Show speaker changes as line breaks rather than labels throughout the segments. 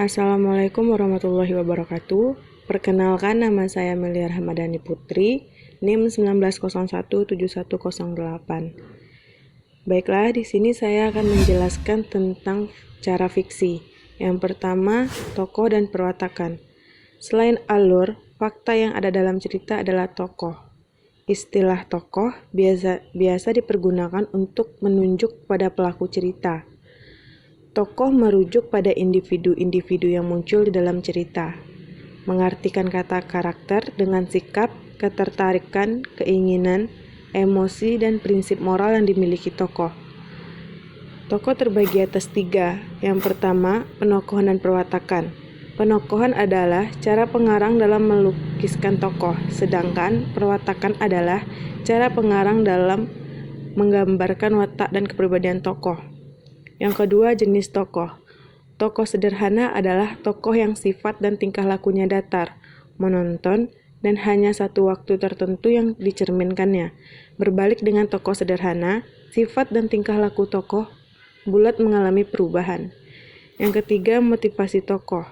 Assalamualaikum warahmatullahi wabarakatuh. Perkenalkan, nama saya Melia Ramadhani Putri, NIM 19017108. Baiklah, di sini saya akan menjelaskan tentang cara fiksi. Yang pertama, tokoh dan perwatakan. Selain alur, fakta yang ada dalam cerita adalah tokoh. Istilah tokoh biasa dipergunakan untuk menunjuk pada pelaku cerita. Tokoh merujuk pada individu-individu yang muncul di dalam cerita. Mengartikan kata karakter dengan sikap, ketertarikan, keinginan, emosi, dan prinsip moral yang dimiliki tokoh. Tokoh terbagi atas 3. Yang pertama, penokohan dan perwatakan. Penokohan adalah cara pengarang dalam melukiskan tokoh, sedangkan perwatakan adalah cara pengarang dalam menggambarkan watak dan kepribadian tokoh. Yang kedua, jenis tokoh. Tokoh sederhana adalah tokoh yang sifat dan tingkah lakunya datar, monoton, dan hanya satu waktu tertentu yang dicerminkannya. Berbalik dengan tokoh sederhana, sifat dan tingkah laku tokoh bulat mengalami perubahan. Yang ketiga, motivasi tokoh.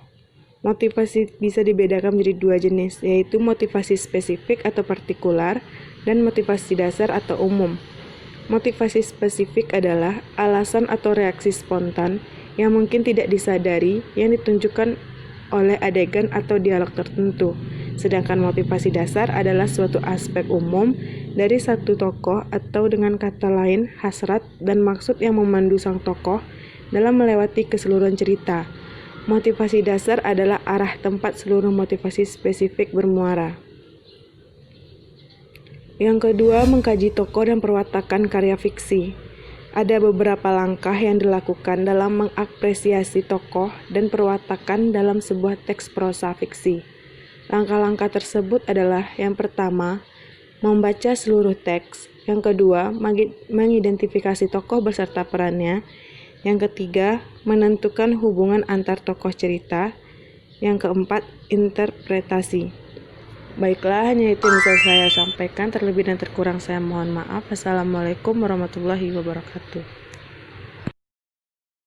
Motivasi bisa dibedakan menjadi 2 jenis, yaitu motivasi spesifik atau partikular, dan motivasi dasar atau umum. Motivasi spesifik adalah alasan atau reaksi spontan yang mungkin tidak disadari yang ditunjukkan oleh adegan atau dialog tertentu. Sedangkan motivasi dasar adalah suatu aspek umum dari satu tokoh atau dengan kata lain hasrat dan maksud yang memandu sang tokoh dalam melewati keseluruhan cerita. Motivasi dasar adalah arah tempat seluruh motivasi spesifik bermuara. Yang kedua, mengkaji tokoh dan perwatakan karya fiksi. Ada beberapa langkah yang dilakukan dalam mengapresiasi tokoh dan perwatakan dalam sebuah teks prosa fiksi. Langkah-langkah tersebut adalah: yang pertama, membaca seluruh teks. Yang kedua, mengidentifikasi tokoh beserta perannya. Yang ketiga, menentukan hubungan antar tokoh cerita. Yang keempat, interpretasi. Baiklah, hanya itu yang bisa saya sampaikan. Terlebih dan terkurang saya mohon maaf. Assalamualaikum warahmatullahi wabarakatuh.